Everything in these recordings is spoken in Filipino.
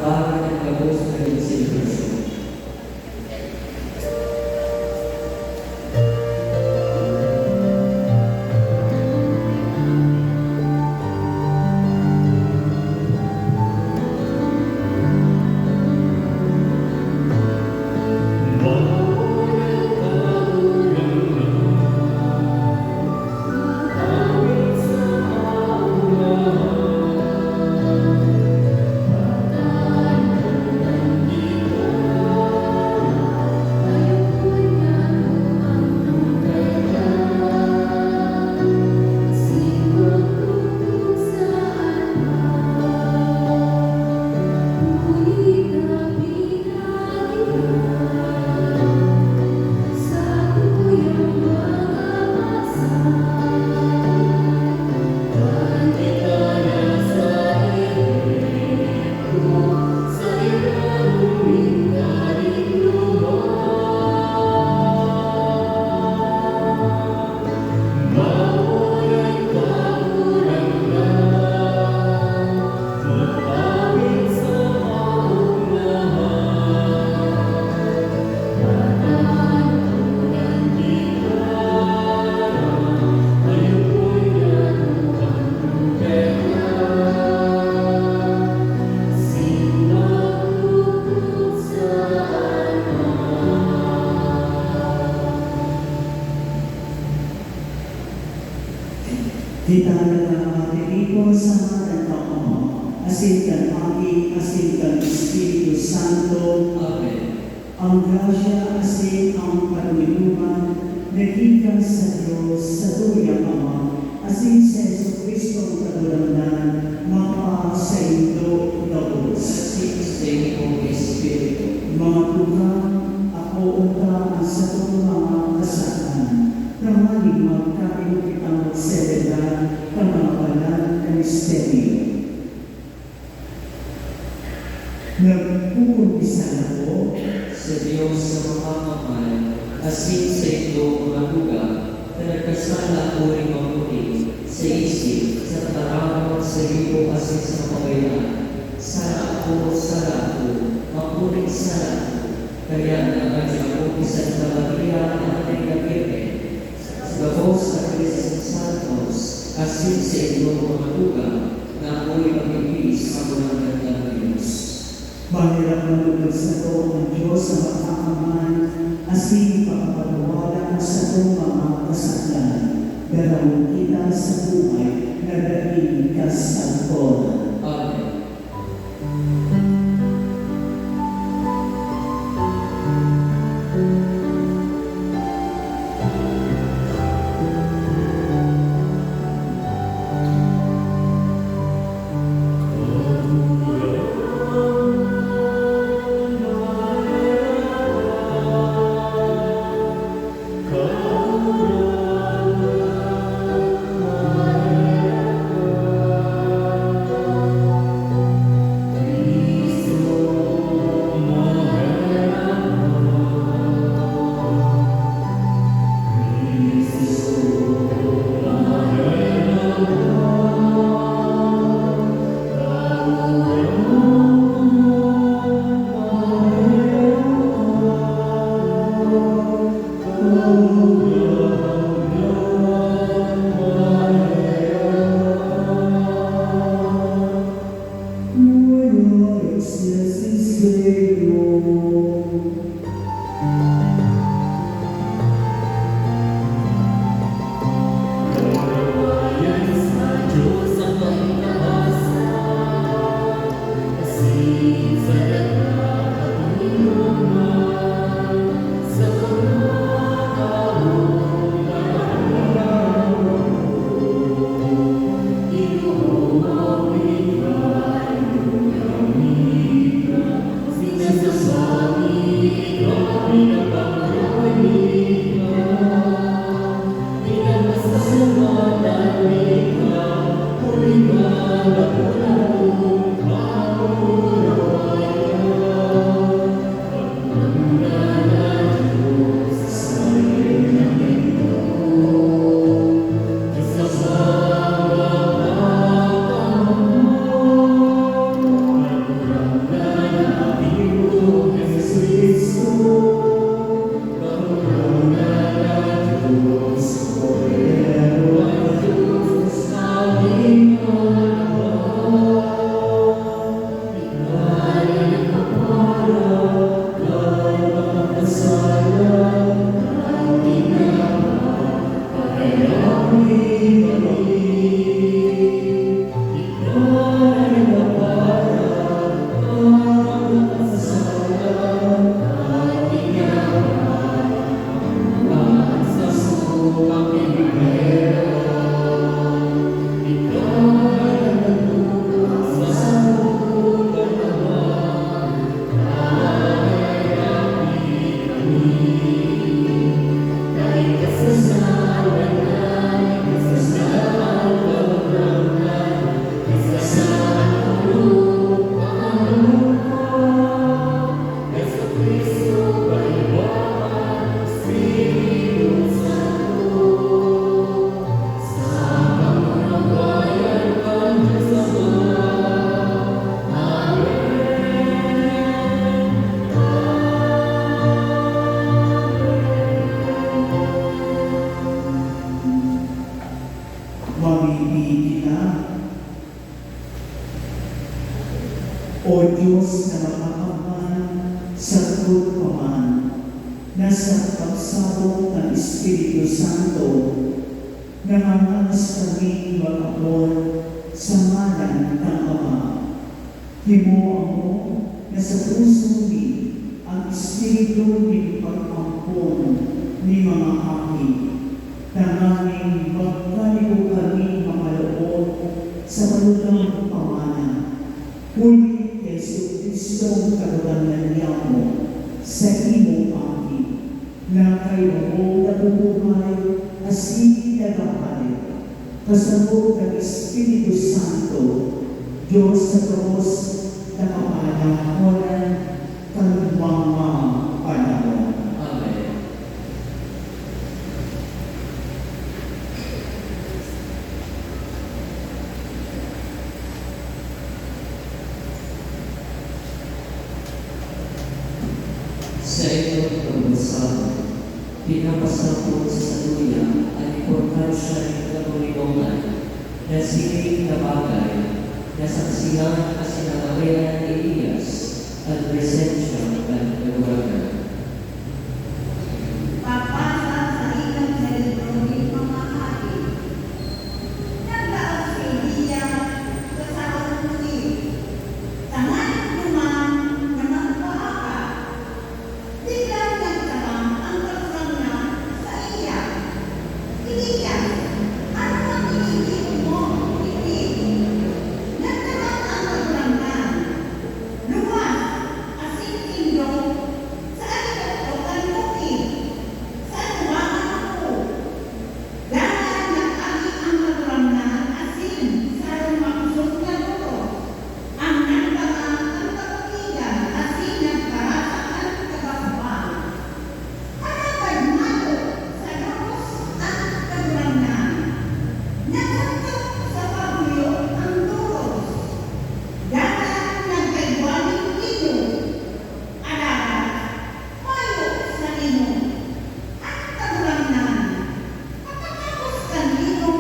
para ng kabos na insinuasyon. Kita na matinipo sa mga taong asin kan Pagi, asin kan Espiritu Santo. Amen. Ang grasya asin ang panuntunan nagikan sa Diyos sa tuyang Ama, asin sa Jesucristo katulungan, mapa sa ito daos. Asin sa iyong Espiritu. Mga tugang, ako unta ang sa itong mga kasalanan. Kamaling magkain kitang magselebrar ng mga banal na misteryo. Nagpupumpisa ako Sa Diyos sa mga kamay, asin sa iyong mga lugar, na nagkasala o rin mabuti, sa isip, sa tarawan, sa iyo, asin sa kabayan. Sala ako, mapuring sala ako. Kaya naman ako isang kalagriya na nagkakirme. Gabos sa Cristo Santos, asin sa iyong mga lugar, na ako'y magigis ang mga gandang Diyos. Mahirap na lulog sa to ang Diyos sa pagkakaman, asin pagpapagawa sa itong mga kasalanan. Dalawang kita sa buhay na daing kasangkot. Amen. Diyos na makakaman, sagot pa man, nasa pagsabog ng Espiritu Santo, nangangalas kami mag-amon sa ngalan ng Ama. Himo ako na sa puso ni ang Espiritu ni pag-ampon ni mga aking, tanganging magkaliw kami makaloob sa malutang pamana. Huli kay Kristong karuganan niya mo sa imo aking, na kayo mo nabubuhay asin nagapalit. Kasabot ng Espiritu Santo, Diyos sa Diyos na kapanahonan kang mga panahon. Amen. Sa inyong pag-usapan, pinapasapot sa saluya ang importansya ng kanunibongan na sining na bagay na saksihan at sinagawayan ni Elias at presensya ng nagwagan. Papasa sa ilang sa libro ng mga hari. Naglaas si Elia sa sarang muli. Tangan naman na magpaaka. Biglang nagtarang ang kagsangyan sa iya. Elia, ano ang iniisip mo? Hindi. Nagtarang ang kagsangyan. Luwas, asin indong, saan ito ang bukid? Saan ruangan ako? Dahan nag-agi ang kagsangyan asin sa rumangsot na luto. Ang nagtanga ang kapagigan asin nagkarasa ang kababaan. Alagad mayo sa lubos ang kagsangyan. Naguntok sa pabuyo ang duros. Dahan nagkaigwaning inyo. Alagad, mayo sa inyo. Ang kagsangyan. Pagkatapos kang inyo,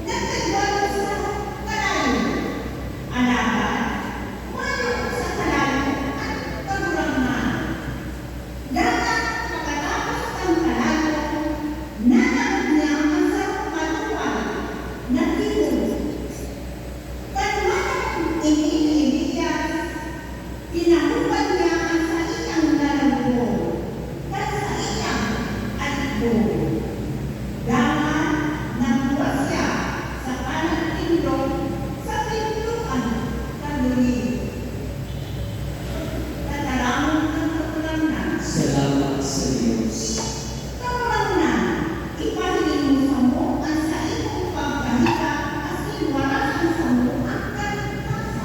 nagkaigwaning sa kalayo. Alagad, mayo sa kalayo ang kagsangyan. Dahan pagkatapos kang kalayo, nanagad niya ang sarong katuwal na timog. Kanuman ini ni Elias, pinahubad niya ang sa iyang lalagbo, at sa iyang alikbo. Dahan nagbuwas siya sa kanang tindog sa pintuan kaduli. Tataramon ang kakulangan. Salamat sa Diyos. Kakulangan, ipahilin mo sa mo ang sa imong pagkahita asin warasan sa mo ang kaligtasan.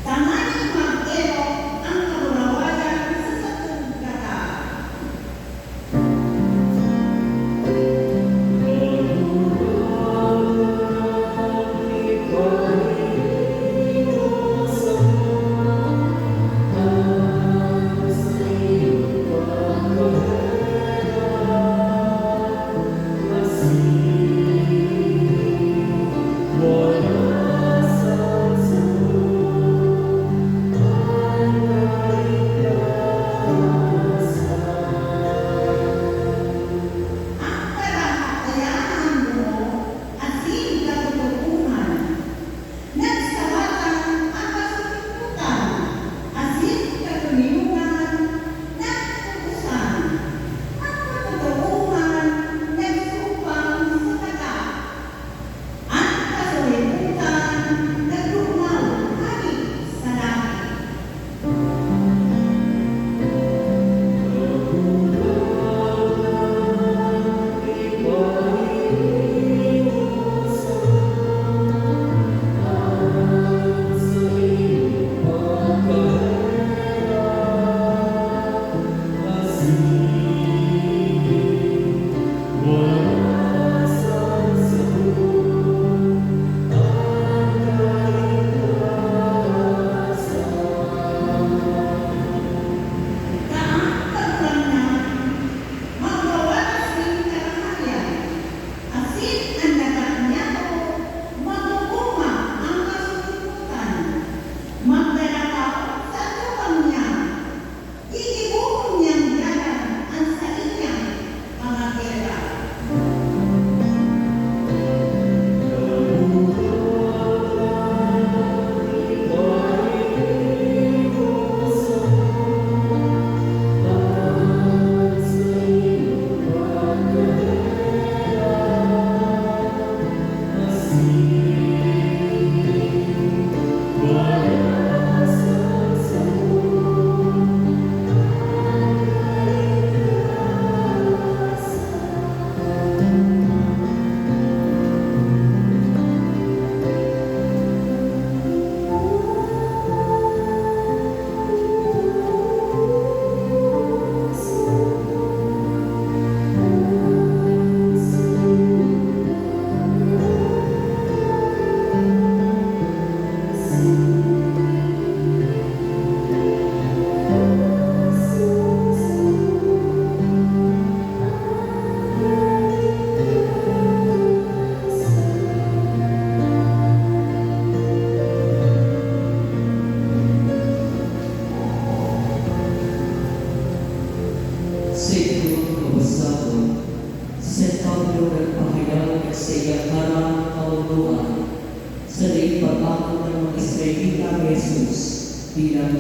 Tama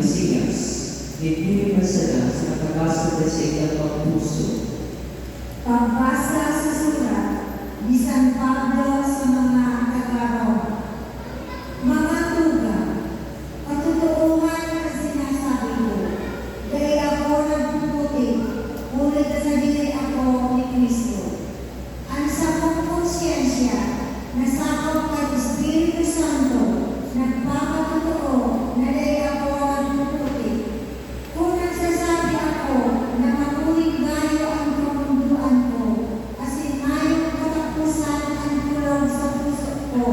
Masias, hindi masala sa nakakasal sa iyong pagpuso. Pagbasa sa sulat ni San Pablo sa mga taga-Roma. Mga tuga, katotohanan ang sinasabi ko, dahil ako nagpuputi, ngunit sa dili ako ni Kristo. Ang sa kong konsyensya, nasakop kay Espiritu Santo, nagpapatotoo na dahil ako nagpuputi. Kung nagsasabi ako na makuling gayo ang kamunduan ko, asin mayong katapusan ang tulong sa puso ko,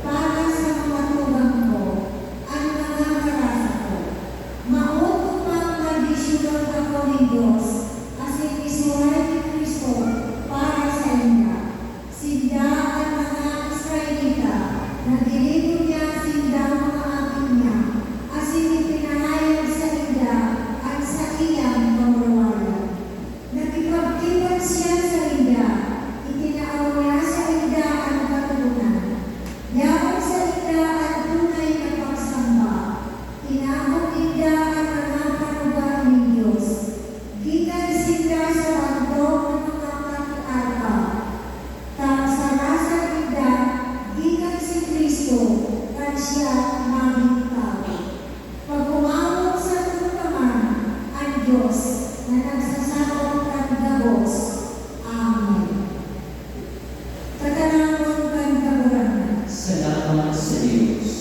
para sa mga tugang ko, ang mga karasa ko. Maot upang nagdisyunan ako ng Diyos, asin isuray ni Kristo para sa inyo. Sinda ang mga Israelita, na diligo niya sinda mga aking niya, asin ipinahayag sa inda at sa iyang pamulawanan. Nakipagtipan siya sa inda, itinaaw niya sa inda ang katugunan. Yawag sa inda ang tunay na pagsamba, tinahog inda ang mga karugaan ng Diyos. Gikan sinda sa handog ng mga pag-arpa, sa inda, gikan si Kristo, at siya maging tao. Pag umawag sa tungkaman, ang Diyos na nagsasakop ng gabos. Amen. Katanawang kang kagurangan. Salamat sa Diyos.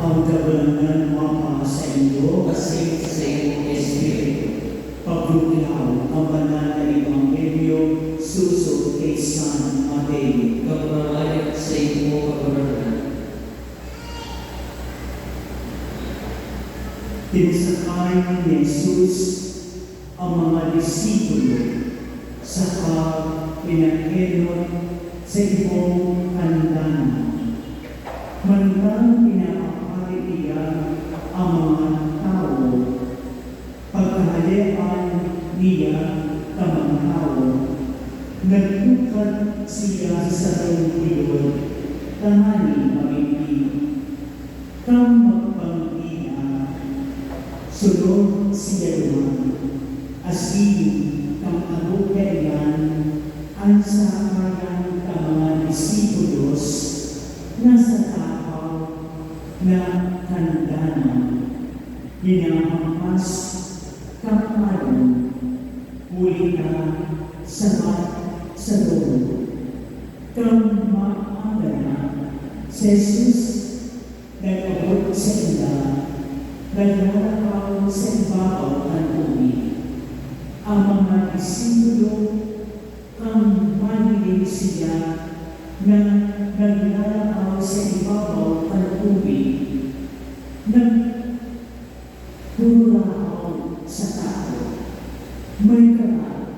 Ang kabalangan mama sa inyo, Kasi sa iyong Espiritu, paglukilaw ang banal na Ebanghelyo suso kay San Mateo. kapamalit sa iyong kagurangan. Tinasakay ni Jesus ang mga disipulo sa pinag-enot sa ibong kandanan. Mandang pinapakali niya ang mga tao, pagkahalian niya ang mga tao, nagtukat siya sa tungkulod, tanani mamiti, kang magpangina, sunod siya naman, asin ang abukayan, ang sa kanyang mga disipulos, nasa tao na kandanan, hinampas kapalan, huli na sabat sa loob. Kang maaga na, si Jesus nag-abot sa ila, naglalakaw sa ibabaw ng umi. Ang mga disipulo kang manilig siya na naglalakaw sa ibabaw ng umi, nagdurakaw sa tao. May kara,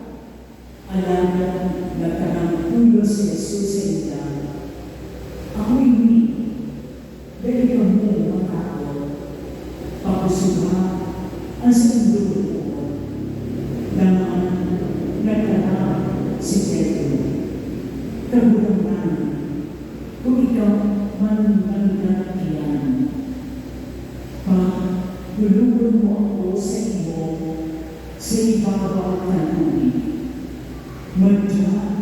alam na nagkarangkulo si Jesus sa ila, ako hindi, dahil ka mo mga tao, pakusuha ang sunduro ko, naman nagkara si Pedro. Kagulangan, kung ikaw man nagkakakiyan, lulugon mo ako sa imo sa ibabaw ng tubig. Madya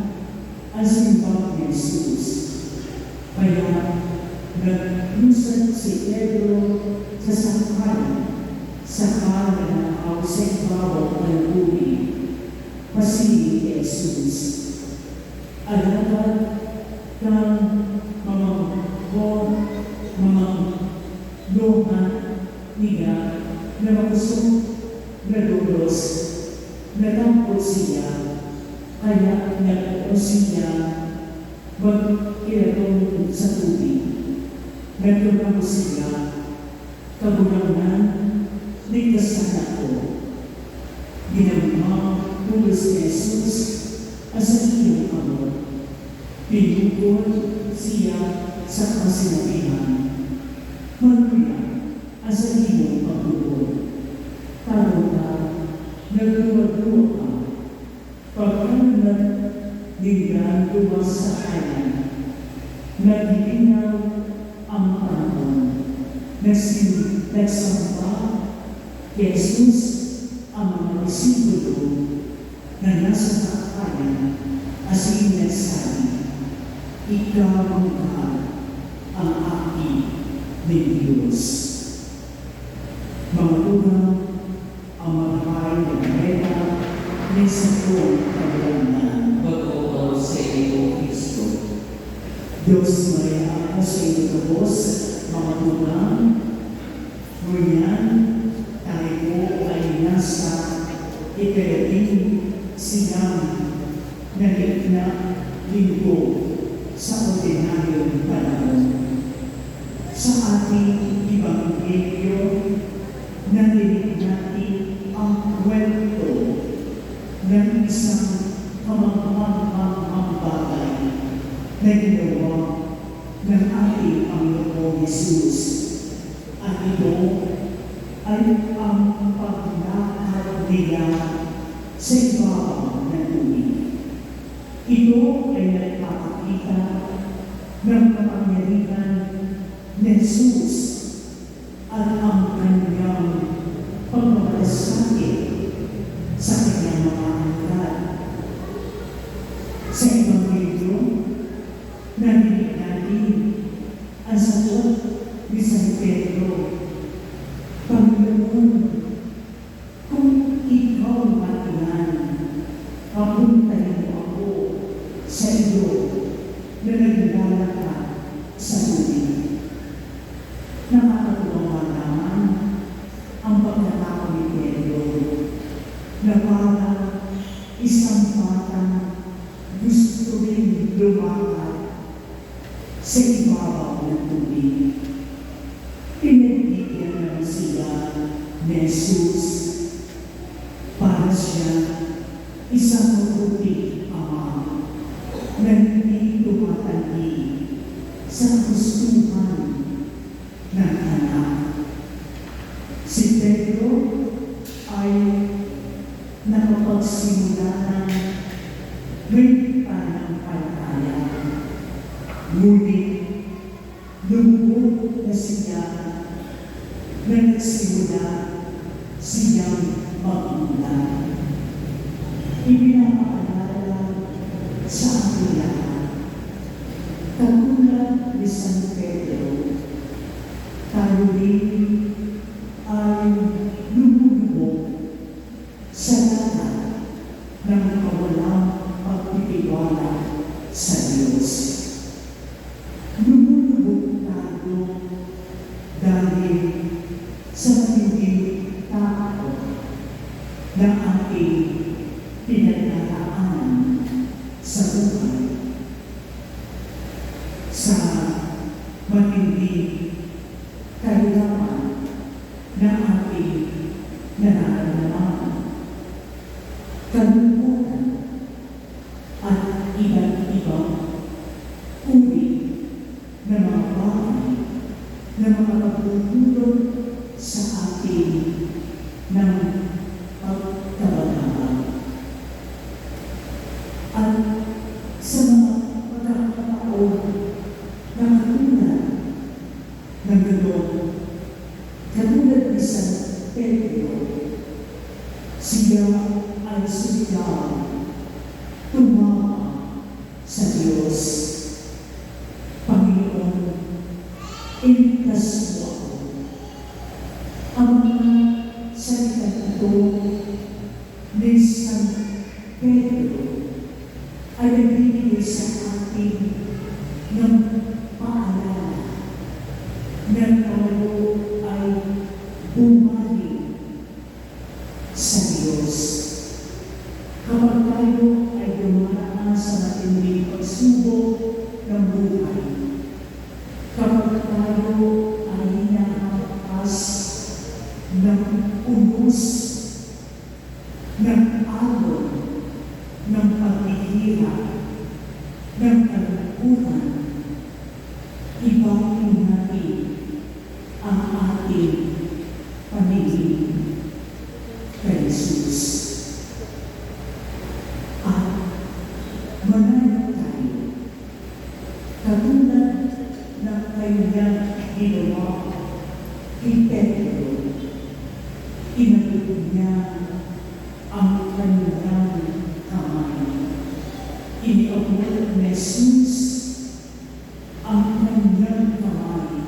ang simbang ni Jesus. Kaya naglusad si Pedro sa sakay ng ausay bawat ng tubig, pasili kay Jesus. Alagad ng mga luha niya na makusok na dulos, natampol siya, kaya nagpo siya magkiratong sa tubig. Nagtulong siya, kabulangan, ligtas na ako. Ginamang tulos ni Jesus as ang iyong amor. Pinukol siya sa kasinabihan. Manuya as ang iyong pagdukol. Talo ka, nagluwag-luwag ka. Pagkalat, ninggan luwas sa kanan. Naglilinaw ang panahon. Nagsampa kay Jesus ang mga disipulo na nasa kapanan as inagsabi, ikaw ang mahal ang aking ni Diyos. Mga tunang ang marahal na meta ni sa buong kagalaman. Pag-upaw sa iyo, Kristo. Diyos may ako sa iyo kabos, mga tunang, ngunyan, tayo po ay nasa ikarating silang na linggo sa ordinaryong panahon. Sa ating Ebanghelyo, narinig natin ang kwento ng isang kamangmang bagay na ginawa ng ating Panginoong Jesus. At ito ay ang paglakad nila sa ibabaw ng tubig. Ito ay nagpapakita ng kapangyarihan ni Jesus at ang kanyang pagmamalasakit sa kanyang mga alagad. Sa Ebanghelyo, narinig natin ang sagot ni San Pedro, Panginoon, kung ikaw matinan, papuntahin mo ako sa iyo na naglalakad sa tubig. Nakakatuwa naman ang pagkatao ni Pedro na parang isang batang gusto rin lumakad sa ibabaw ng tubig. Pinagbigyan naman sila ni Jesus para siya isang mabuting ama na hindi tumatanggi sa gustuhan ng anak. Si Pedro ay nakapagsimula ng may pananampalataya. Ngunit lumubog na siya na nagsimula siyang mag-ulan. Ibinapaalala sa ating lahat, katulad ni San Pedro, tayo din ay lumulubog sa lahat ng kawalang pagtitiwala sa Diyos. Lumulubog tayo dahil sa matinding takot na ating pinagdadaanan sa buhay, sa matinding kahirapan na ating nararamdaman, kalungkutan at iba't ibang uri na mga bagay na makakatulong sa ating ng pagkabataan. At sa mga pagkakataon na katulad ng gano'n, katulad ni San Pedro, siya ay sigaw, tumawag Diyos, Panginoon, iligtas mo ako. Ang mga salita ito ni San Pedro ay nagbibigay sa atin ng paalala na tayo ay bumalik sa Diyos. Kapag tayo ay dumaan sa matinding pagsubok ng buhay, kapag tayo ay nakapas ng unos, ng alon, ng paghihirap, ng kalungkutan, ibahin natin ang ating paningin kay Jesus. At mananaw tayo, katulad ng kanyang ginawa kay Pedro, inalugod niya ang kanyang kamay. Iniabot ni Jesus ang kanyang kamay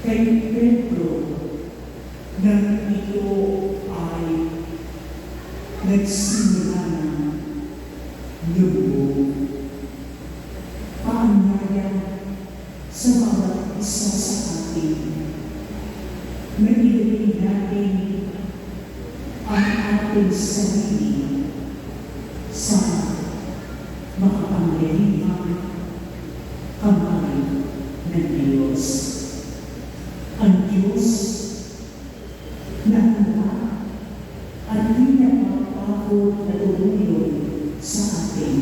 kay Pedro nang ito ay nagsimula ng lubog. Paanyaya sa bawat isa sa atin na ilagay natin ang ating sarili sa makapangyarihang kamay ng Diyos. Ang Diyos na handa at di napapagod na tumulong sa atin.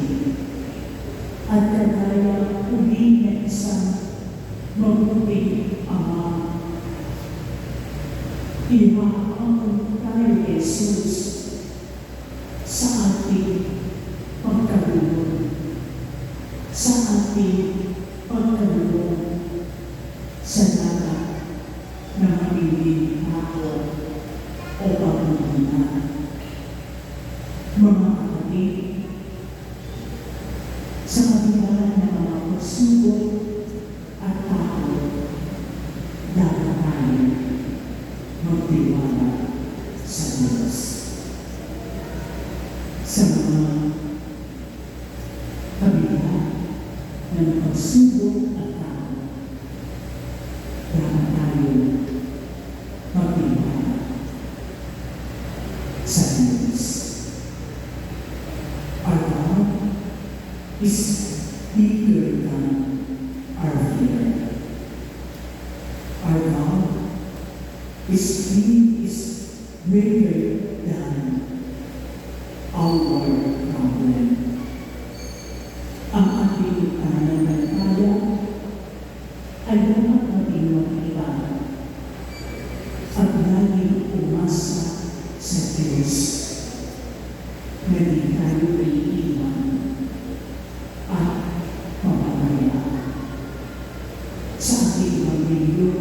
At kagaya uli na isang mabuting Ama, ihahaon tayo Jesus sa ating pagkalulong, sa ating pagkalulong sa lahat ng aming tao o pagmumunan. Mga kapatid, sa kabila ng mga pagsubok at tao, dapat tayo magtiwala sa Diyos. Sa mga kabila ng pagsubok at tao, dapat tayo magtiwala sa Diyos. Our God is bigger than our fear. Our God is greater than our problem. Ang ating pananampalataya ay dapat nating makita at laging umasa sa Diyos na di tayo iiwan at pamamayaan. Sa ating pamilyo,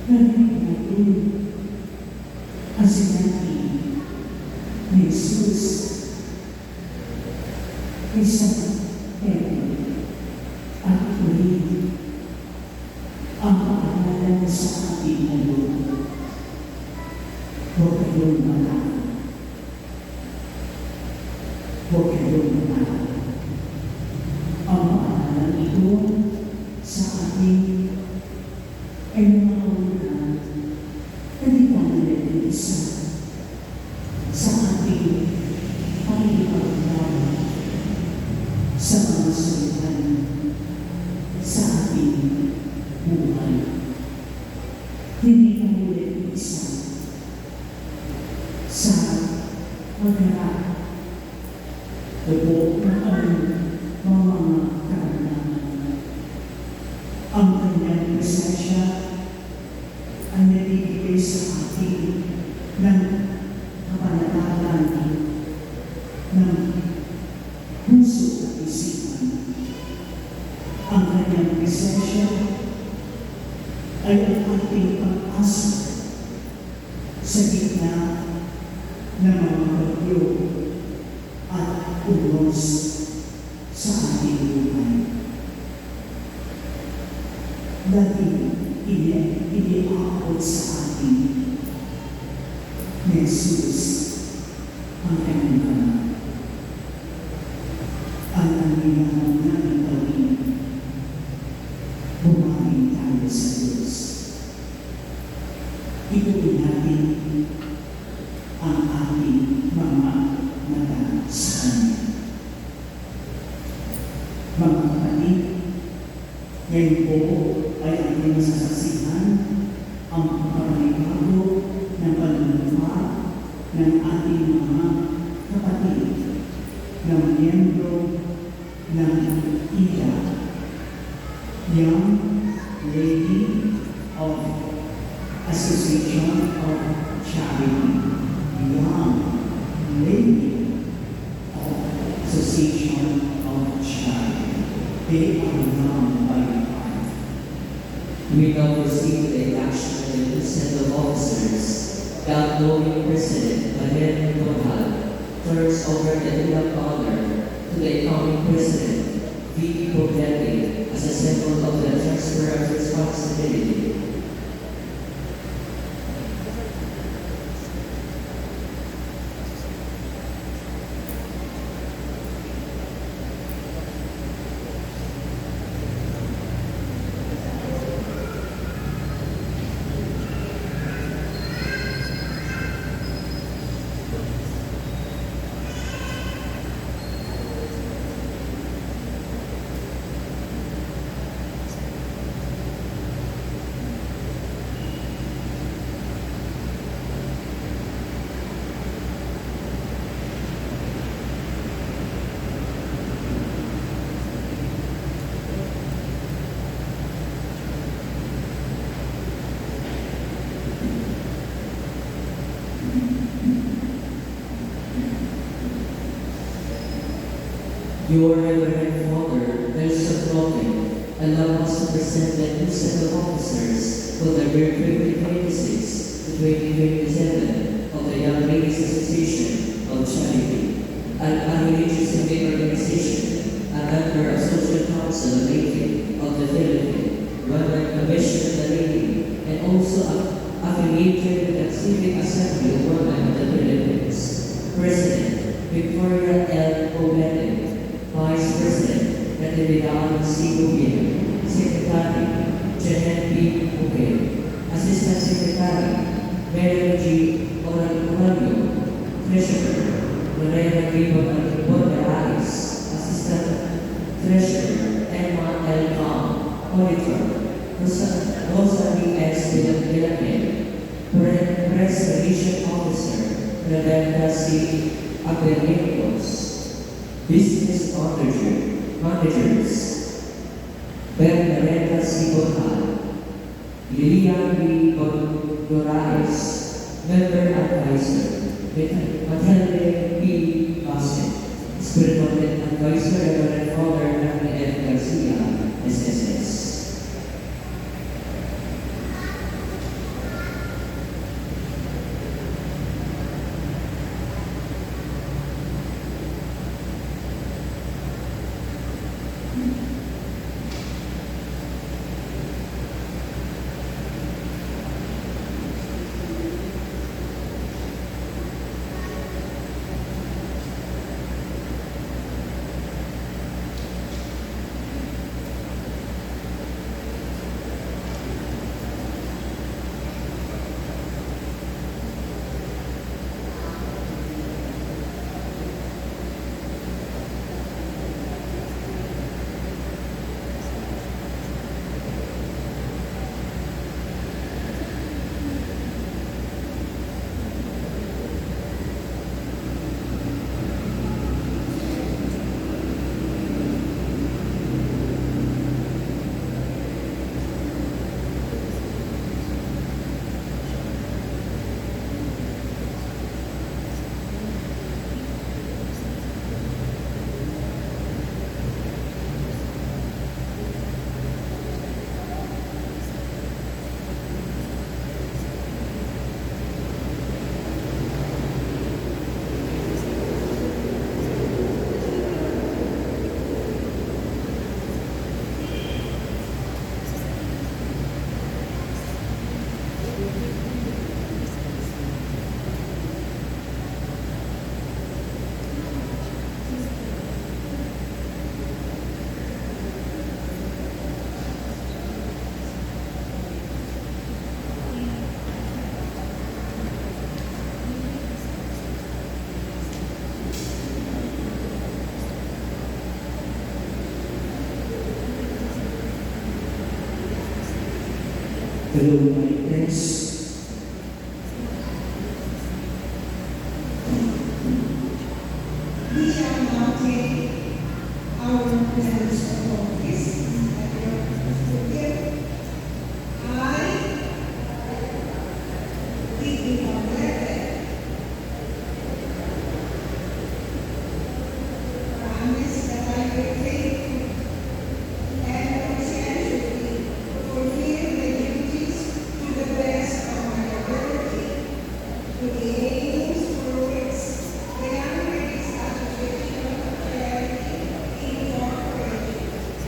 narinig natin ang sinabi ni Jesus kay San Pedro at uli ang paalala sa ating ngayon. Huwag kayong matakot. Huwag kayong matakot. Ang paalala ito sa ating ay nangangahulugan na di tayo nag-iisa sa ating pakikipaglaban sa mga sultan sa ating buhay. Hindi tayo nag-iisa sa pagharap o ng mga karangalan. Ang kanyang presensya ay nabibigay sa atin ng kapanatagan ng puso at isipan. Ang kanyang presensya ay ang ating pag-asa sa gitna ng mga bagyo at ulos sa ating buhay. dati iniaabot sa atin ni Jesus ang kanyang anak. Ang kanilang namin gawin, bumaling tayo sa Diyos. Ituloy natin ang ating mga mata sa Kanya. Mga kapatid, ngayon po ay ating masasaksihan ang pagpapalibago ng panunumpa ng ating mga kapatid na miyembro ng ILA, Young Lady of Association of Charity. Young Lady of Association of Charity. They are young by heart. We now proceed to the election of the new set of officers. The outgoing President, Daniel Torhal, turns over the Ilang honor to the incoming President, V. Poblete, as a symbol of the transfer of responsibility. Your Reverend Father, Nelson Roque, allow us to present the new set of officers for the year 2026 to 2027 of the Young Ladies Association of Charity, a religious and faith organization, a member of Social Council Lady of the Philippines, run by Commission of the Lady, and also affiliated with the Civic Assembly of Women of the Philippines. President, Victoria L. Poblete, Vice President, Natividad C. Rubio, Secretary, Janet P. Bouquet, Assistant Secretary, Mary G. Orario, Treasurer, Lorena Gribon Bordaris, Assistant Treasurer, Emma L. Kang, Auditor, Rosalie S. Villamil, Press Relation Officer, Rebecca C. Abelios, Business Managers, Bernaretta C. Borja, Lilian B. Dorais, Member Advisor, Matilde P. Bassett, Spiritual Advisor, Reverend Father Anthony F. Garcia, SSS. Hello, my friends. We are now taking our plans of office at your forgive. I, Vicky Aguirre, promise that I will faithfully and conscientiously fulfill the duties to the best of my ability, to the aims for which the Young Ladies Association of Charity Incorporated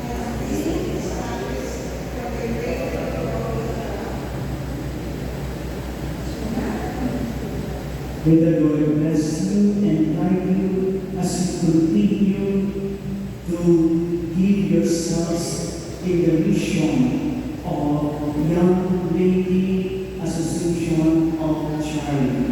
has been established for the greater glory of God. May the Lord bless you and guide you as you continue to give yourselves in the mission of Young Lady Association of Charity.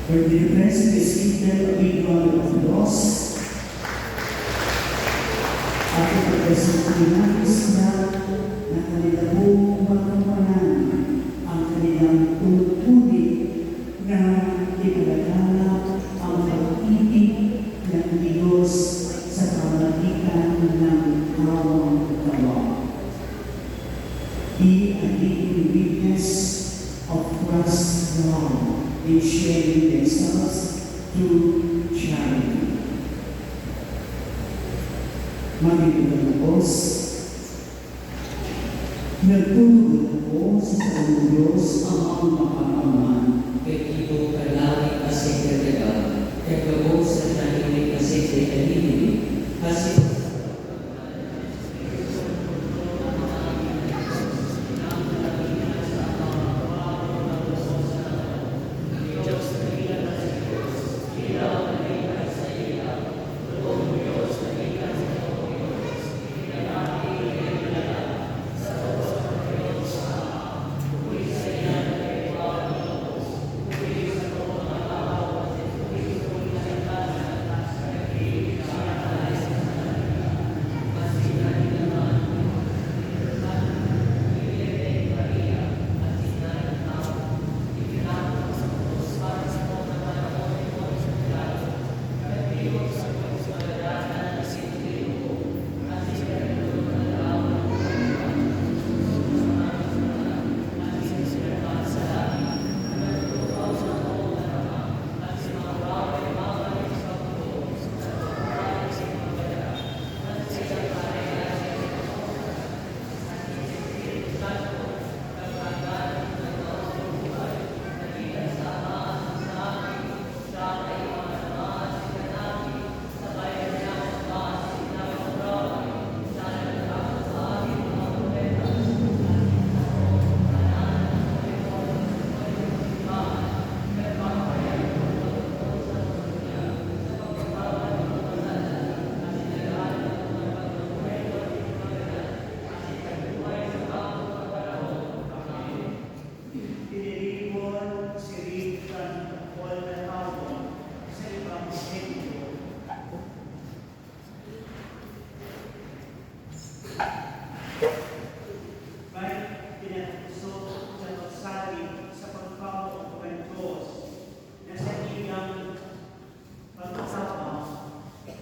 For the present is seated with one of loss. At ito kasi pinagis na kanila buong makapanan ang kanilang tungkulin na ipalaganap ang pag-ibig ng Diyos sa pamagitan ng hawang gawa. Be a living witness of Christ's love in sharing themselves through charity. Magiging Diyos, nagtutulog po sa Panginoon Diyos ang makapaman. Kaibigo kalawit as sekretary, kagabo sa nahilig na sekretary, kasi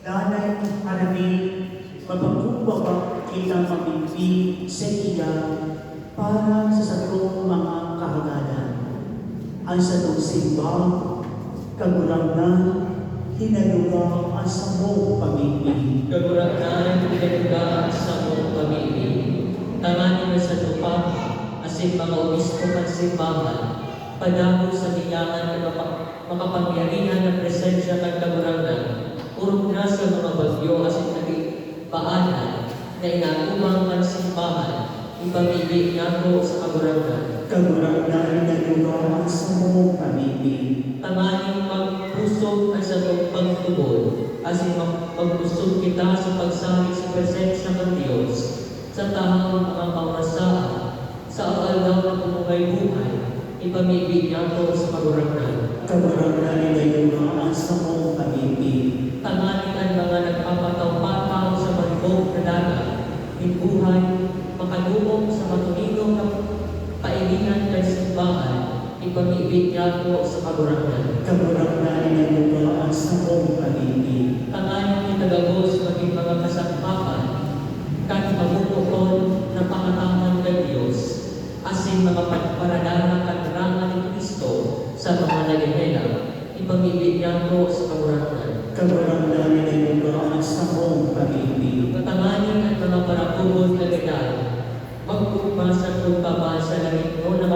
Danay aramin, mapagkumbaba kitang pamimpi sa iya para sa satong mga kahagalan. Ang satong simbang, kagurangan, hinaluga ang samong pamimpi. kagurakan pinalugaan sa mong pamilya. Tanganin mo sa lupa, asin mga obispo at simbahan, padako sa biyangan na makapangyarihan ng presensya ng kagurangan, urog na sa mga bagyo asin naging paanan na inatubang ng simbahan, ipamili niya ko sa kagurangan. Kagurangan hinaluga ang samong pamimpi. Tanganing magpusog ang sa itong pagtubod, asin magpusog kita sa pagsalik sa presensya ng Diyos, sa tahang mga pamasahan, aldaw na bumuhay-buhay, ipamibig niya ko sa kagurangnan. Kabarangay na yung sa mong pag-ibig. Tanganin ang mga nagpapataw-pataw sa malibog na dagat, buhay, makalubog sa matulinong na pailingan kay simbahan, ipamibig niya ko sa kagurangnan. Kabarangay na yung sa mong pag-ibig. Tanganin ni Tagagos maging mga kasangkapan, kahit magpuputol na pangatangan ng Diyos, asin mga pagparadara kanirangan ni Kristo sa mga nagihela, ipamibigyan ko sa kagurangnan. Kabarangay na yung sa mong pag-ibig. Katanganin at mga parakubod na ganyan, magpugma sa pagpapa sa langit no na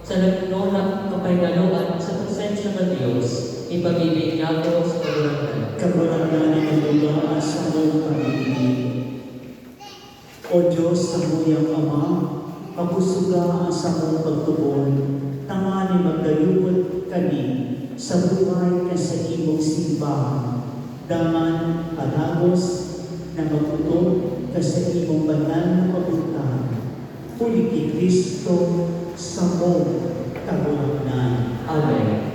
sa langit no na kapaygaluan sa presensya ng Diyos, ipamibigyan ko sa kagurangnan. Kabarangay na yung sa mong pag-ibig. O Diyos sa muyang Ama, kapusuga sa mong pagtubon, tangani magdayugot kami sa buhay ka sa imong simbahan, dangan palagos na magtutog ka sa imong banal na pabuntahan, uli kay Kristo sa mong kagulangnan. Amen.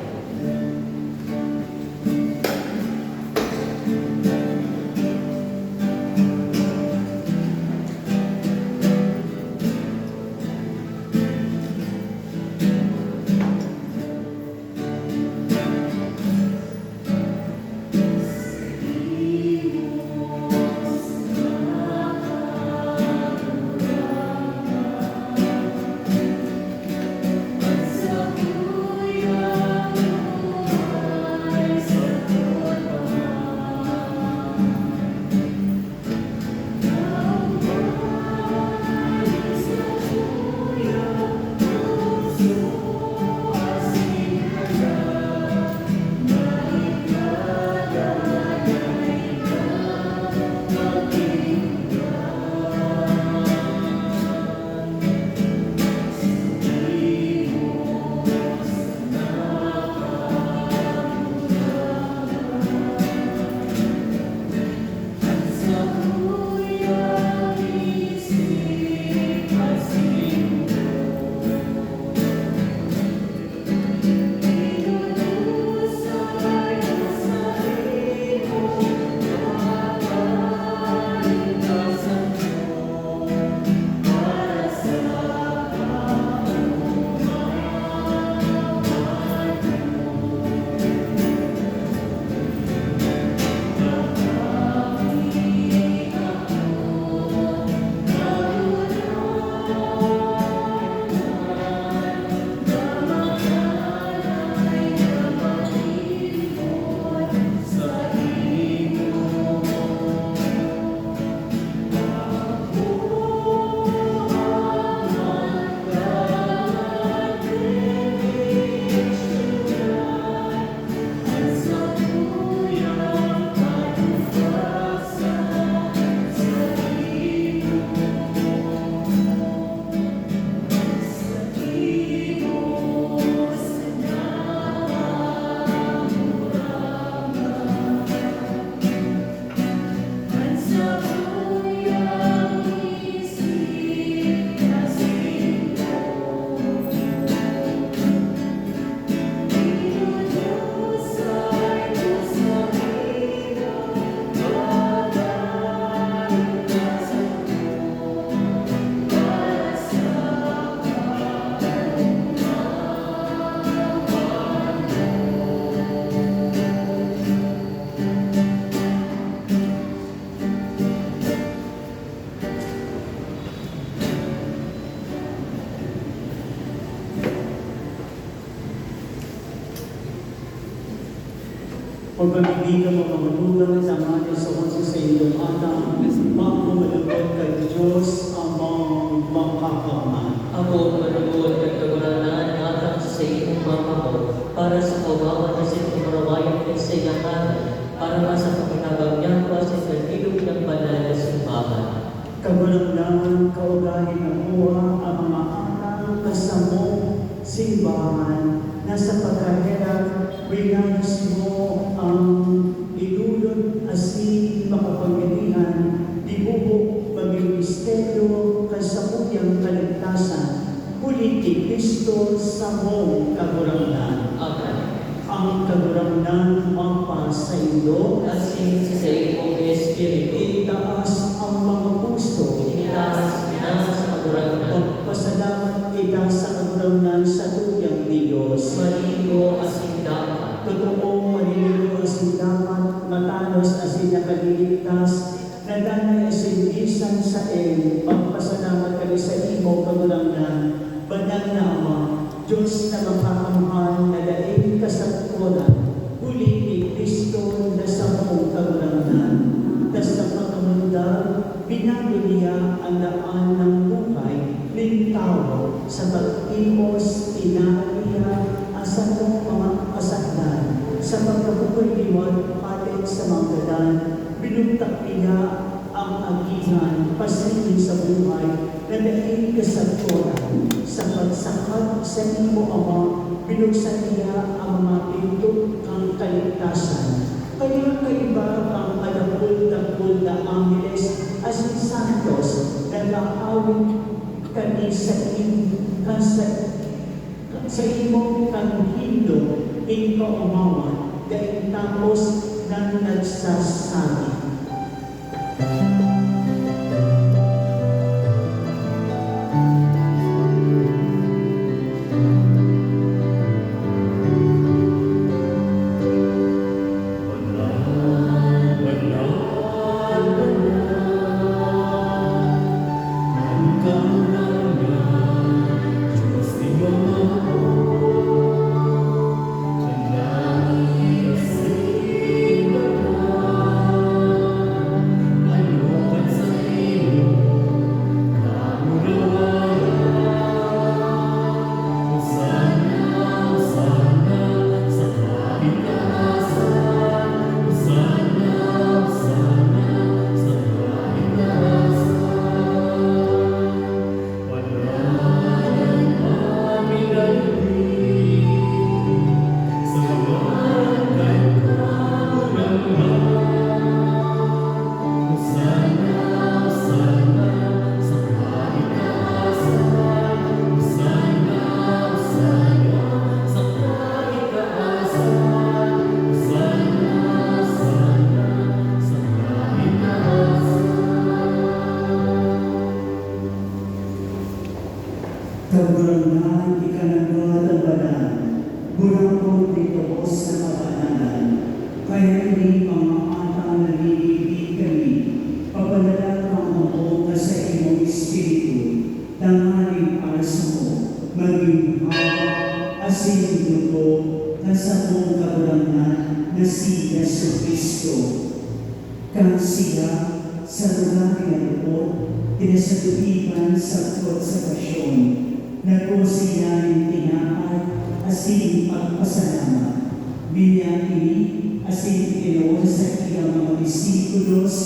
O pag-ibigan mo magunugan sa mga sa oras sa iyong anak, magpumalagod kay Diyos amang makakaman. Ako, manugod at kaguranan atang sa iyong mga mo, para sa kawawan na sa kumarawayan ng sa iyong anak, para sa pakinabagyan ko sa kagilog ng banal na simbahan. Kagulang kaugahin ng uwa ang mga anak kasamong simbahan na sa pagkahirap, winayos mo ang ilulod asin makapangyarihan, dibubo maging misteryo kasabuyang kaligtasan, huli ni Kristo sa mong kagurangnan. Amen. Ang kagurangnan mapa sa iyo, Asin sa iyong Espiritu, itaas ang mga puso, itaas na sa kagurangan, pagpasalamat kita sa kagurangnan sa tuyang Diyos. maligo asin dapat, Totoong maliligo asin dapat, matanos asin nakaliligtas, nadanay asin bisan sa pagpasalamat kami sa imo kagurangnan, banal na Ama, Diyos na mapakamuhan na daing kasagpunan, huli ni Kristo na sa mong kagurangnan. Tas na pagkamundar, binabili niya ang daan ng buhay ng tao sa pag-imos, tinaliya ang sa mong mga kasaklan. Sa pagkabuhay-liwan, palit sa mga galan, binuntak niya ang agihan, pasilin sa buhay, na daing kasagpunan. Sa pagsakat sa imo, Ama, binuksan niya ang mga pinto ng kaligtasan. Kaya kaiba ang kadapul-dapul na angeles as in santos na nakaawit kani sa imong kanhindo in kaumawan dahil tapos nang nagsasabi. Kagurangnan, ikanagod ang banal, burangkod dito sa kapanalan, kaya hindi mga atang nalilibig kami, papadala ang among ka sa imong Espiritu, tangaling para sa mo, maging hawa, asin dugo, na sa mong kagurangnan na si Yesu Cristo. Kang siya sa lugar ng loob, tinasatubigan sa konsekrasyon, nagposiya ng tinaad, asin pagpasalamat. Binyang ini, asin inoon sa iyang mga disikulos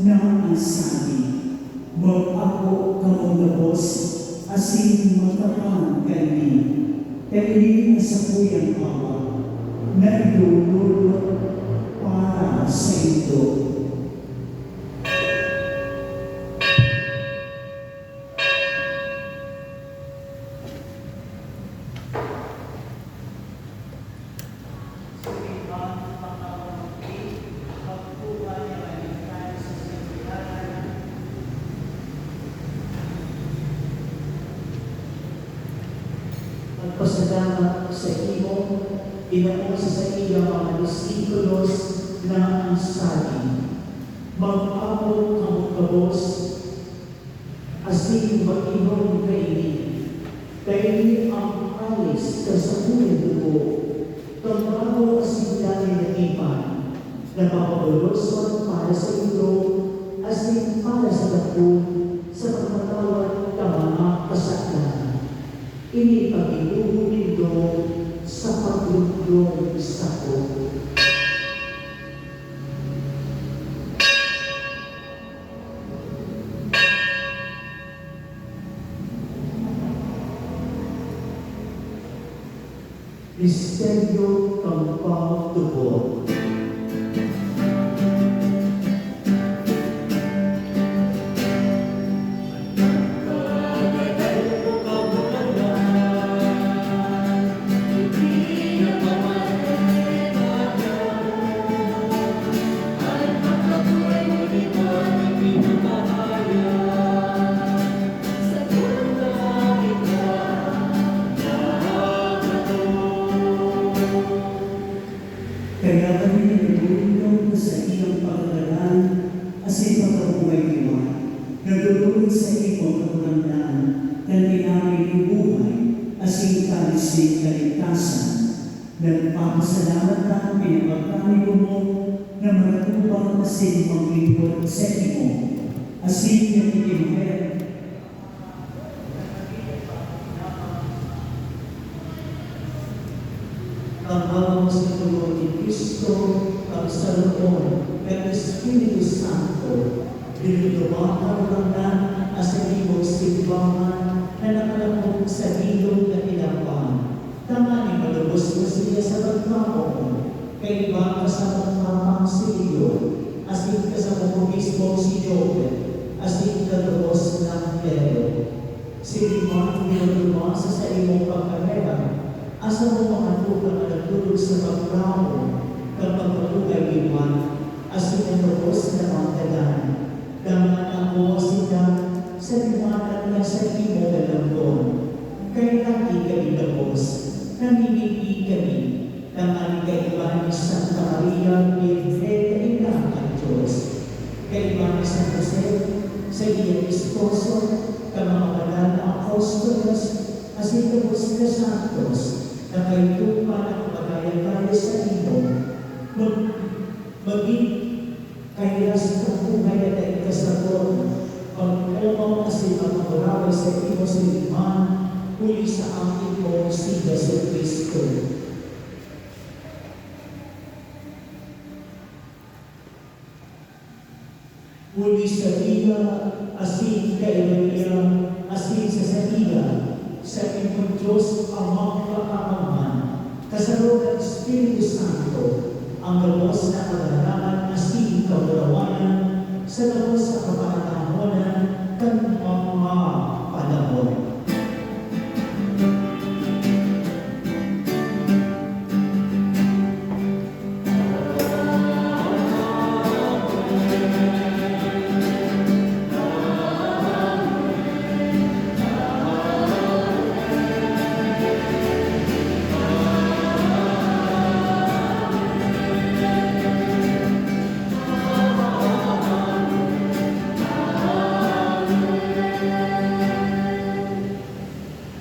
na ang sabi, mag-ako kamungabos, asin magkapan kami. Kaili sa puyang awa, na idululot para sa ito. Magpasalamat sa imo, inausa sa iyong mga disikulos na ang sabi, mag-abot ang kabos, asin mag-inom kaini ang alis ka sa buhay dugo, kambago asin dali na ipan, na mapabulosan para sa ito, asin para sa dapon, sa pagpatawad ka mga kasaklan. Ini pag-iluho nito sa paglulong sa ko. Misteryo kang pagtubo. Kagad mo kabulan asin pagkabuhay iwan, nagdudulog sa iyong kakulangan, kaninamin ng buhay, asin kalising kaligtasan. Nagpapasalamat namin ang pagkami mo na matubang asin maglingkod sa iyo, asin ng ikimuher. Ang bawang sa tulong ni Kristo, ang salubong, ng Espiritu Santo, dinudumakang lang sa ibong simbahan na nakalapong sa ilog na tinapang. Tamanin malubos mo siya sa pagmamong, kay iba kasamang mamang si Iyo, asin kasamang mismo si Jobet, asin kalubos ng Pedro. Siliman pinagumasa sa imong pagkarera, asa mo mga tuga na nagtulog sa pagkamo, kapag matugay iwan, asin ang lubos na magdagan. Daman ako sila sa liwanag na sa imo dalanggon. Kay lagi kami labos, namimili kami, naman kaiban ni Santa Maria, Virgen Ina ang Diyos. Kaiban ni San Jose, sa iyong esposo, kamamalan na apóstolos, asin labos na santos, na kay tupa ng pagkayagaya sa ino, maging kaya sa buhay at ay kasabot, pag-alaw kasi magmamarawi sa imo sa liman, uli sa aking po si Yesu Cristo. Uli sa iya, asin kay Maria, asin sa iya, sa imong Diyos amang kapamaman, kasalugan Espiritu Santo, ang labos na pagdaraman asin kaulawanan, sa labos sa kapanahonan, kan mga panahon.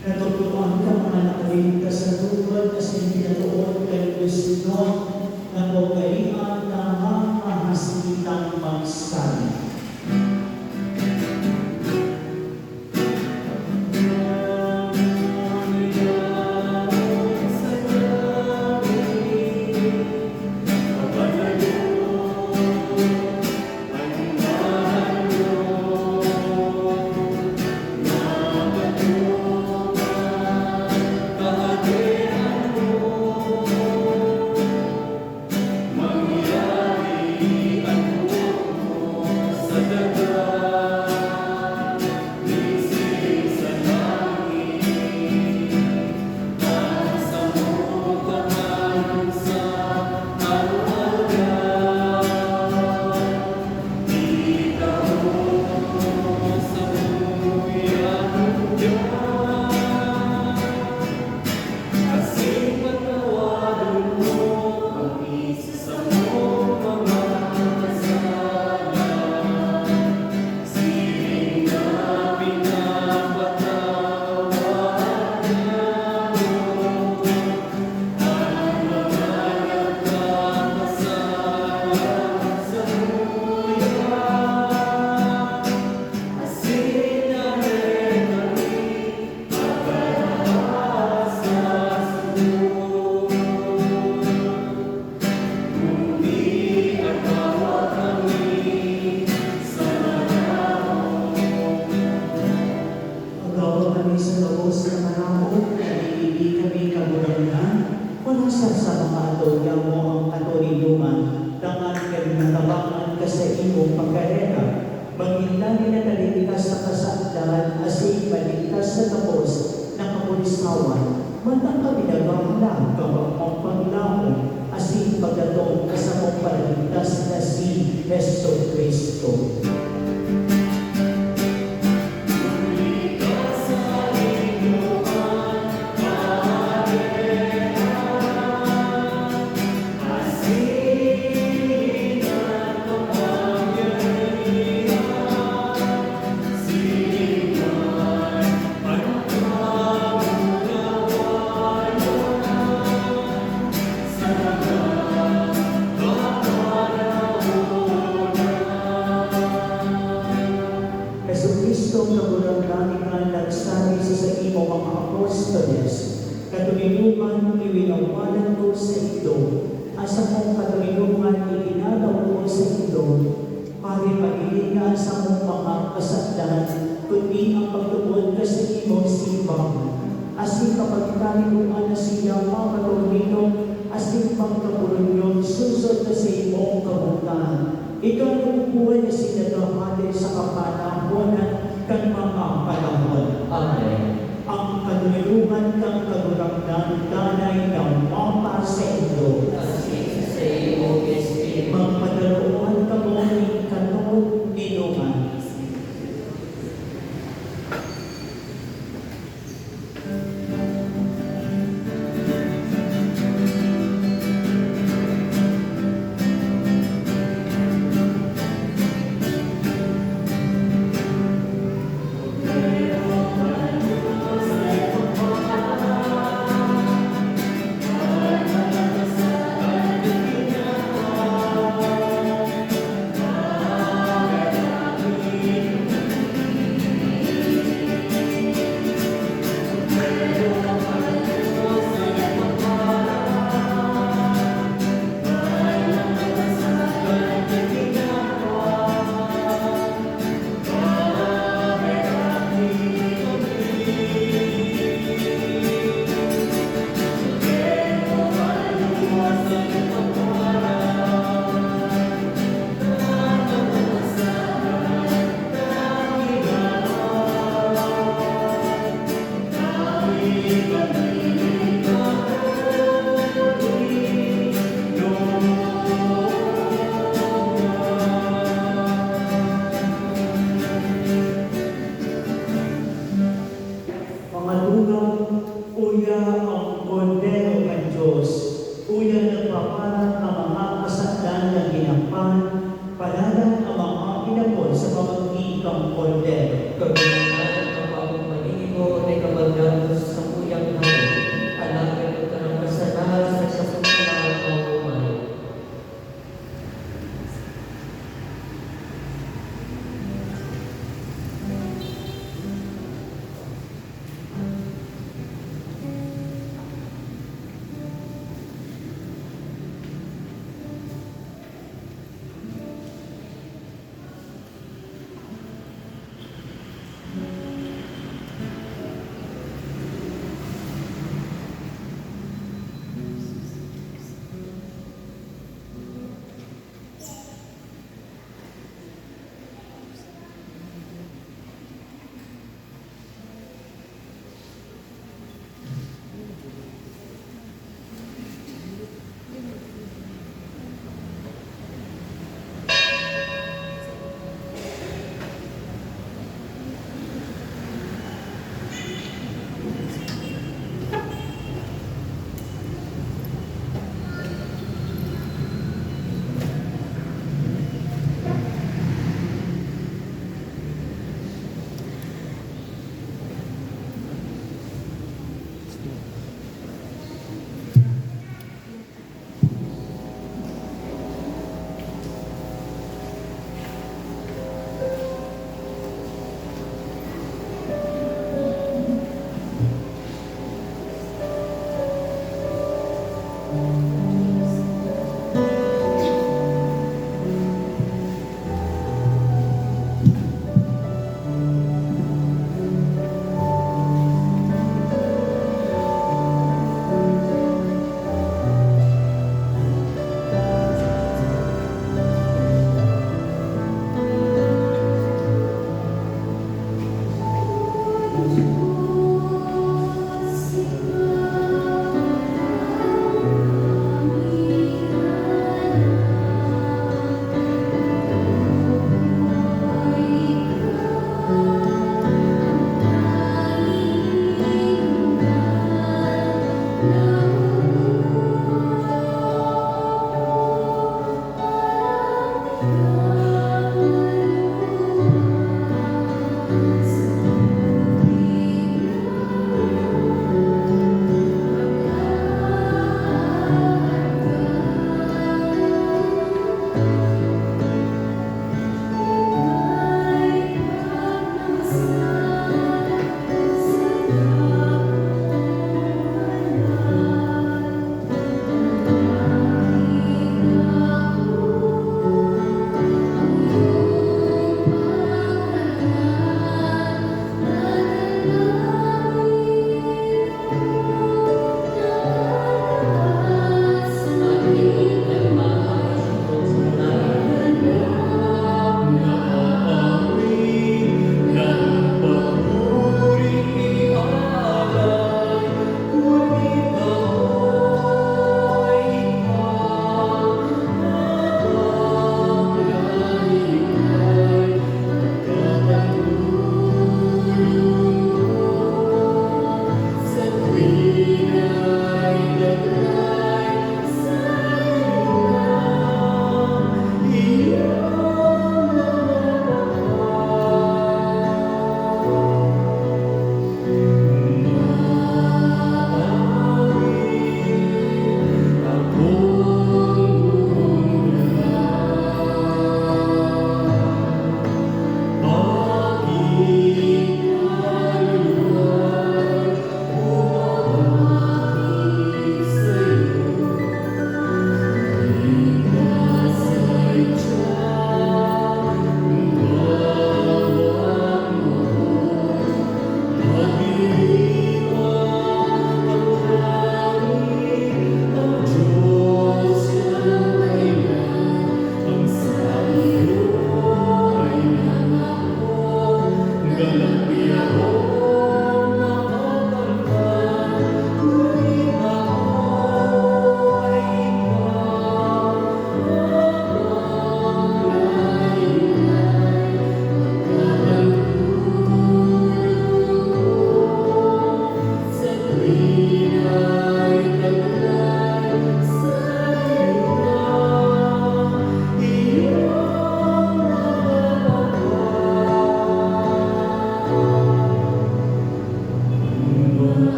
Natutuan ka mga nakaligtas sa tulad kasi pinatuon kay Kristo na pagkaihan na mahasitang magsabi. Magindangin na naligtas sa kasaklahan, asin maligtas sa tapos ng kapulisawan, matang kami nagmamala, kapag panglamon, asin pagdatong kasamong paligtas na si Yesu Cristo. kadaminungan iwinawalan ko sa ito, asa mong kadaminungan iginagaw ko sa ito, pari pag-ilingan sa mong mga kasadlan, kundi ang pagtubod kasi imong sibang. Asin kapag kalimuan na siya mga katulino, asin pagkapulunyon, susod na sa imong kabutan. Ito ang nabubuhay na sinadamate sa kapanahonan kan mga panahon. Amen. Ang kadulungan kang kagurangdan, danay ng mapa sa ito. Asin sa iyo, Espiritu. Magpadaluan ka mo ng kanon ninungan.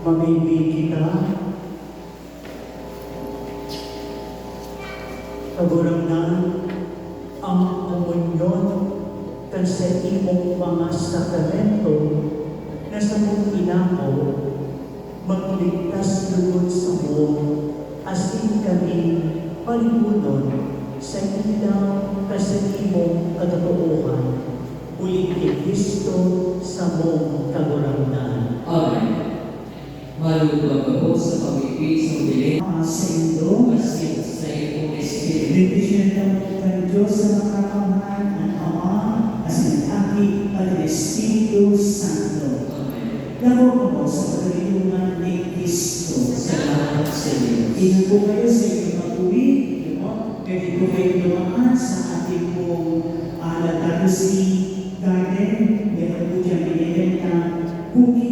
mamimili kita. Kagurangan ang komunyon kasi imong mga sakramento na sa mong inako magligtas lugod sa mo asin kami palibunon sa ilang kasi imong katotoohan ulit ni Kristo sa mong kagurangan. Amen. Malugod ako sa pag-ibig sa bilis Sa Indo, asin sa iyong espiritu. bibigyan ng Diyos sa makakamahan ng Ama, asin Aki, at Espiritu Santo. Amen. Laro mo sa pagkalitungan ni Kristo. Salamat sa iyo. Inan po kayo sa inyong pag-uwi. Pwede po kayo dumaan sa ating pong Latarusi Garden. Meron po dyan binibenta cookies